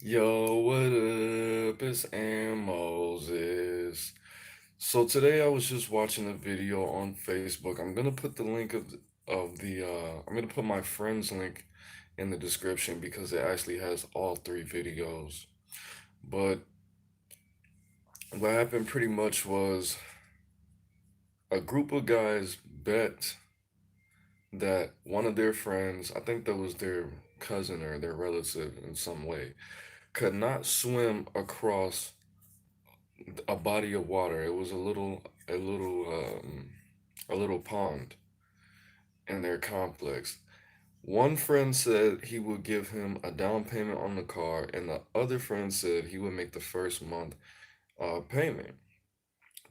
Yo, what up? It's Am Moses. So today I was just watching a video on Facebook. I'm gonna put the link of the I'm gonna put my friend's link in the description because it actually has all three videos. But what happened pretty much was a group of guys bet that one of their friends, I think that was their cousin or their relative in some way, could not swim across a body of water. It was a little pond in their complex. One friend said he would give him a down payment on the car, and the other friend said he would make the first month payment.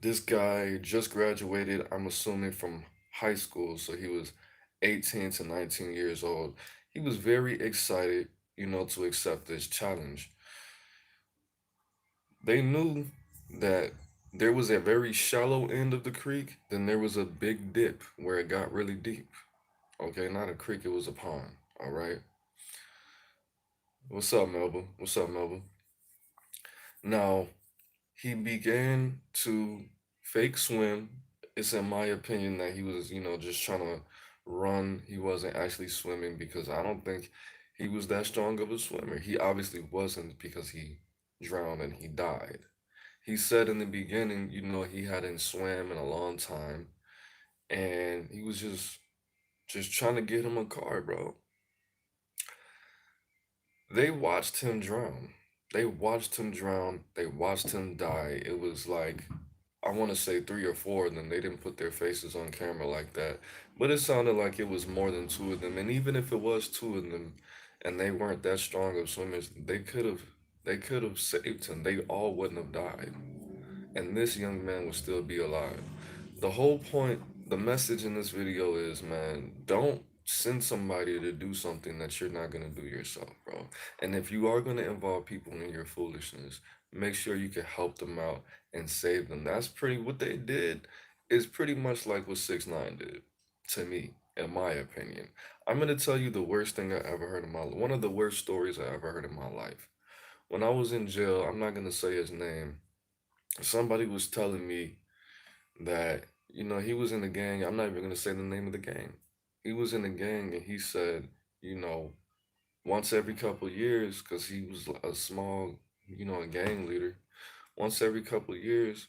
This guy just graduated, I'm assuming from high school, so he was 18 to 19 years old. He was very excited, to accept this challenge. They knew that there was a very shallow end of the creek, then there was a big dip where it got really deep. Okay, not a creek, it was a pond. All right. What's up, Melba? What's up, Melba? Now, he began to fake swim. It's in my opinion that he was, just trying to run. He wasn't actually swimming because I don't think he was that strong of a swimmer. He obviously wasn't because he drowned and he died. He said in the beginning, he hadn't swam in a long time, and he was just trying to get him a car, bro. They watched him drown. They watched him drown. They watched him die. It was like I want to say three or four of them. They didn't put their faces on camera like that, but it sounded like it was more than two of them. And even if it was two of them, and they weren't that strong of swimmers, they could have saved him. They all wouldn't have died, and this young man would still be alive. The whole point, the message in this video is, man, don't send somebody to do something that you're not gonna do yourself, bro. And if you are gonna involve people in your foolishness, make sure you can help them out and save them. That's pretty what they did is pretty much like what 6ix9ine did to me, in my opinion. I'm gonna tell you the worst thing I ever heard in my life. One of the worst stories I ever heard in my life. When I was in jail, I'm not gonna say his name. Somebody was telling me that he was in the gang. I'm not even gonna say the name of the gang. He was in the gang, and he said, you know, once every couple of years, because he was a small, a gang leader. Once every couple of years,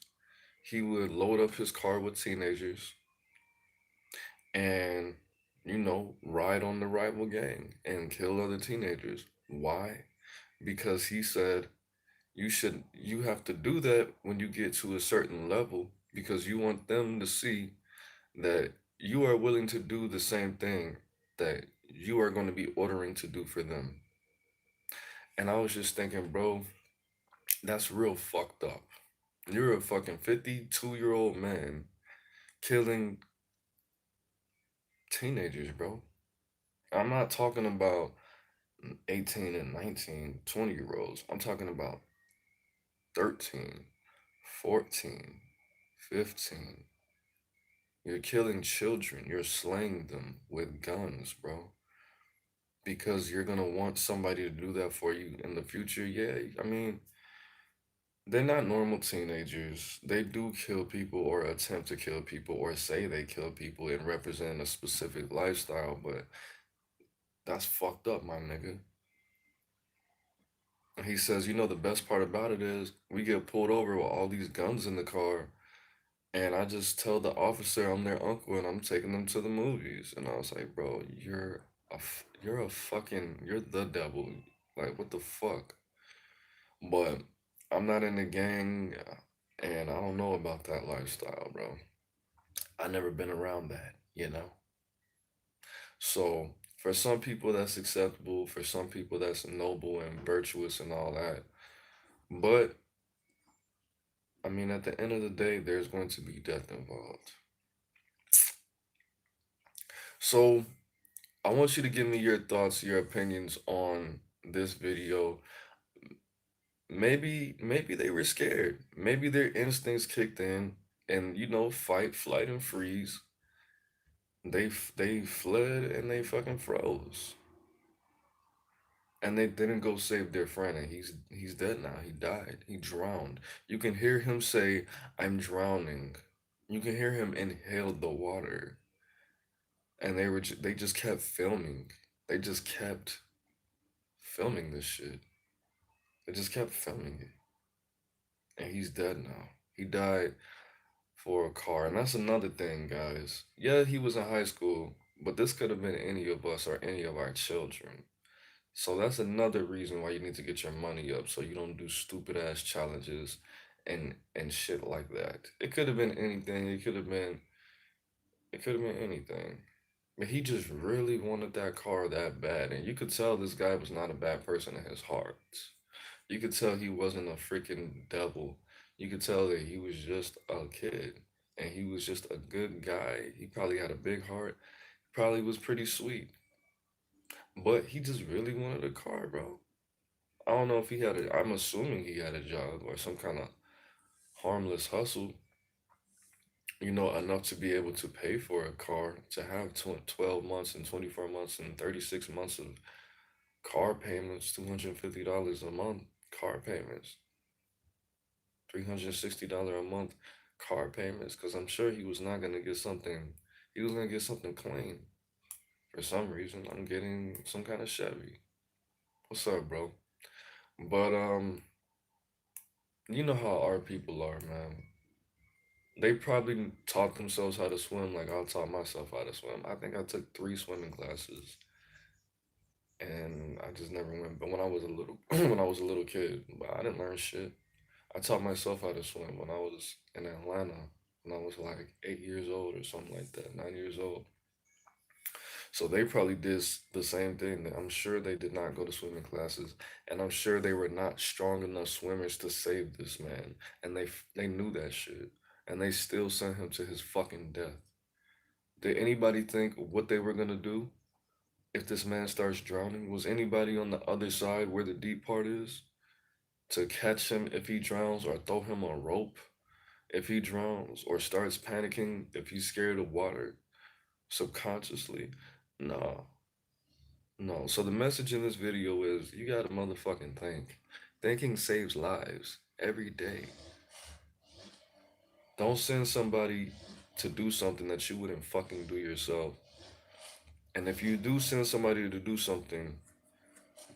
he would load up his car with teenagers and ride on the rival gang and kill other teenagers. Why? Because he said you have to do that when you get to a certain level because you want them to see that you are willing to do the same thing that you are going to be ordering to do for them. And I was just thinking, bro, that's real fucked up. You're a fucking 52-year-old man killing teenagers, bro. I'm not talking about 18 and 19, 20-year olds. I'm talking about 13, 14, 15. You're killing children. You're slaying them with guns, bro. Because you're gonna want somebody to do that for you in the future. Yeah, I mean, they're not normal teenagers. They do kill people or attempt to kill people or say they kill people and represent a specific lifestyle, but that's fucked up, my nigga. And he says, the best part about it is we get pulled over with all these guns in the car, and I just tell the officer I'm their uncle and I'm taking them to the movies. And I was like, bro, you're a fucking, you're the devil. Like, what the fuck? But I'm not in the gang, and I don't know about that lifestyle, bro. I never been around that. So for some people that's acceptable, for some people that's noble and virtuous and all that. But I mean, at the end of the day, there's going to be death involved. So I want you to give me your thoughts, your opinions on this video. Maybe they were scared. Maybe their instincts kicked in and fight, flight, and freeze. They fled and they fucking froze. and they didn't go save their friend, and he's dead now. He died. He drowned. You can hear him say, "I'm drowning." You can hear him inhale the water, and they just kept filming. They just kept filming this shit. They just kept filming it, and he's dead now. He died for a car, and that's another thing, guys. Yeah, he was in high school, but this could have been any of us or any of our children. So that's another reason why you need to get your money up so you don't do stupid ass challenges and shit like that. It could have been anything. It could have been anything. But he just really wanted that car that bad, and you could tell this guy was not a bad person in his heart. You could tell he wasn't a freaking devil. You could tell that he was just a kid, and he was just a good guy. He probably had a big heart. Probably was pretty sweet, but he just really wanted a car, bro. I don't know if he had a, I'm assuming he had a job or some kind of harmless hustle, enough to be able to pay for a car, to have 12 months and 24 months and 36 months of car payments, $250 a month, car payments, $360 a month, car payments, because I'm sure he was not going to get something, he was going to get something clean. For some reason, I'm getting some kind of Chevy. What's up, bro? But, you know how our people are, man. They probably taught themselves how to swim like I taught myself how to swim. I think I took 3 swimming classes and I just never went. But when I was a little when I was a little kid, but I didn't learn shit. I taught myself how to swim when I was in Atlanta when I was like 8 years old or something like that, 9 years old. So they probably did the same thing. I'm sure they did not go to swimming classes, and I'm sure they were not strong enough swimmers to save this man, and they knew that shit, and they still sent him to his fucking death. Did anybody think what they were gonna do if this man starts drowning? Was anybody on the other side where the deep part is to catch him if he drowns or throw him a rope if he drowns or starts panicking if he's scared of water subconsciously? No, no. So the message in this video is you gotta motherfucking think. Thinking saves lives every day. Don't send somebody to do something that you wouldn't fucking do yourself. And if you do send somebody to do something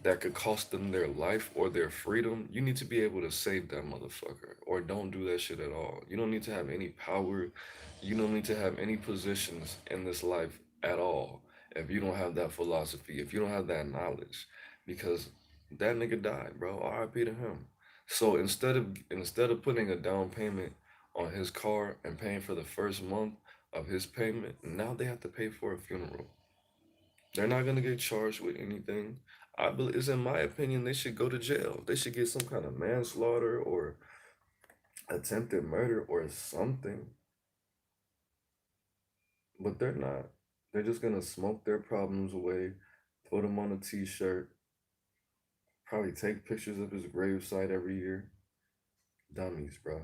that could cost them their life or their freedom, you need to be able to save that motherfucker or don't do that shit at all. You don't need to have any power. You don't need to have any positions in this life at all if you don't have that philosophy, if you don't have that knowledge, because that nigga died, bro. RIP to him. So instead of putting a down payment on his car and paying for the first month of his payment, now they have to pay for a funeral. They're not gonna get charged with anything. I believe, it's in my opinion, they should go to jail. They should get some kind of manslaughter or attempted murder or something. But they're not. They're just gonna smoke their problems away, put them on a T-shirt, probably take pictures of his gravesite every year. Dummies, bro.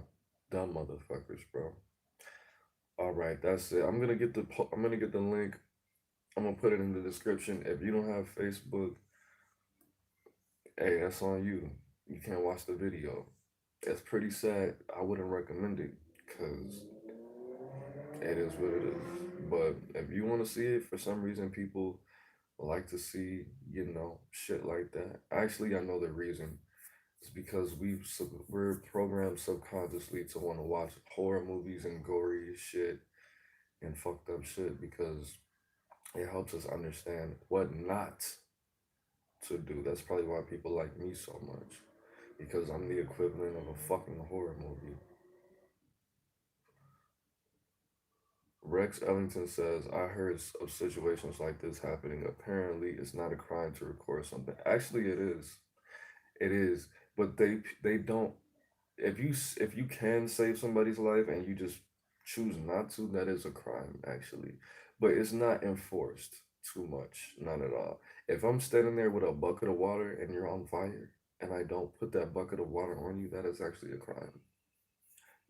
Dumb motherfuckers, bro. All right, that's it. I'm gonna get the link. I'm gonna put it in the description. If you don't have Facebook, hey, that's on you. You can't watch the video. It's pretty sad. I wouldn't recommend it because it is what it is. But if you want to see it, for some reason, people like to see, shit like that. Actually, I know the reason. It's because we're programmed subconsciously to want to watch horror movies and gory shit and fucked up shit because it helps us understand what not to do. That's probably why people like me so much because I'm the equivalent of a fucking horror movie. Rex Ellington says, I heard of situations like this happening. Apparently, it's not a crime to record something. Actually, it is. It is. But they don't. If you can save somebody's life and you just choose not to, that is a crime, actually. But it's not enforced too much. Not at all. If I'm standing there with a bucket of water and you're on fire and I don't put that bucket of water on you, that is actually a crime.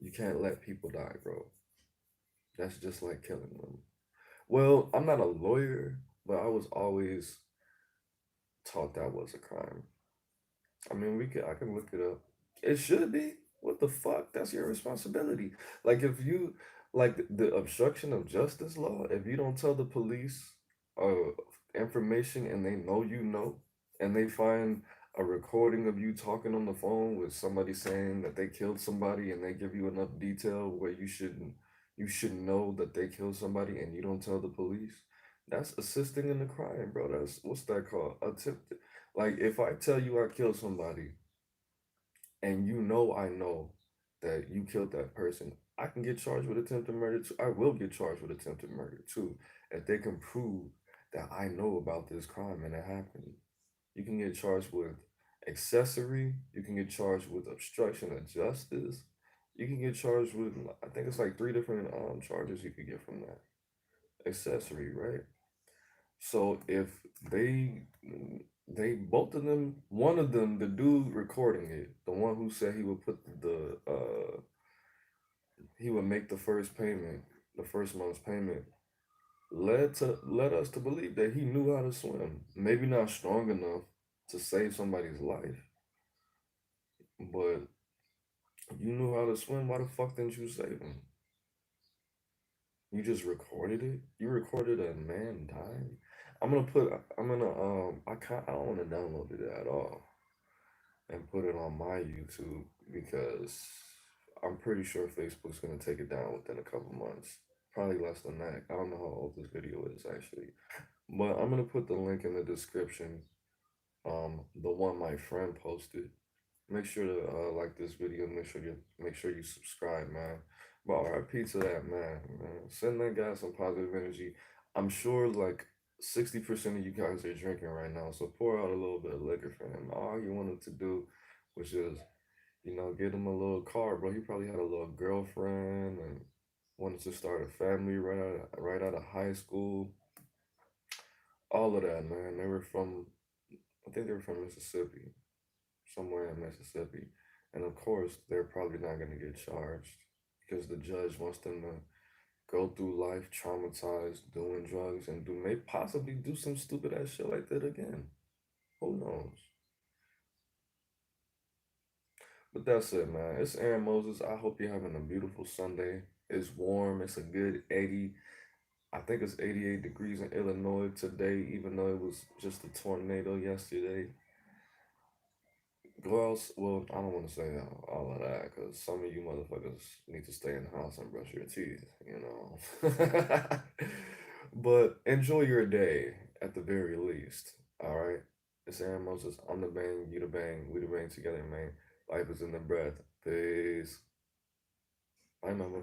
You can't let people die, bro. That's just like killing them. Well, I'm not a lawyer, but I was always taught that was a crime. I mean, I can look it up. It should be. What the fuck? That's your responsibility. Like if you like the obstruction of justice law, if you don't tell the police information and they know you know, and they find a recording of you talking on the phone with somebody saying that they killed somebody and they give you enough detail where you should know that they killed somebody and you don't tell the police, that's assisting in the crime, bro. That's what's that called? Attempted. Like if I tell you I killed somebody and you know I know that you killed that person, I can get charged with attempted murder too. I will get charged with attempted murder too. If they can prove that I know about this crime and it happened. You can get charged with accessory, you can get charged with obstruction of justice, you can get charged with I think it's like three different charges you could get from that. Accessory, right? So if they they both of them, one of them, the dude recording it, the one who said he would put he would make the first payment, the first month's payment, led us to believe that he knew how to swim. Maybe not strong enough to save somebody's life, but you knew how to swim. Why the fuck didn't you save him? You just recorded it. You recorded a man dying. I don't want to download it at all and put it on my YouTube because I'm pretty sure Facebook's gonna take it down within a couple months. Probably less than that. I don't know how old this video is actually. But I'm gonna put the link in the description. The one my friend posted. Make sure to like this video. Make sure you subscribe, man. But RIP to that man. Send that guy some positive energy. I'm sure like 60% of you guys are drinking right now, so pour out a little bit of liquor for him. All he wanted to do was just, get him a little car, bro. He probably had a little girlfriend and wanted to start a family right out of high school. All of that, man. I think they were from Mississippi, somewhere in Mississippi. And of course, they're probably not going to get charged because the judge wants them to go through life traumatized, doing drugs, and may possibly do some stupid ass shit like that again. Who knows? But that's it, man. It's Aaron Moses. I hope you're having a beautiful Sunday. It's warm. It's a good 80. I think it's 88 degrees in Illinois today, even though it was just a tornado yesterday. Well, I don't want to say all of that because some of you motherfuckers need to stay in the house and brush your teeth. But enjoy your day at the very least. All right. It's Aaron Moses. I'm the bang. You the bang. We the bang together, man. Life is in the breath. Peace. Bye, mama.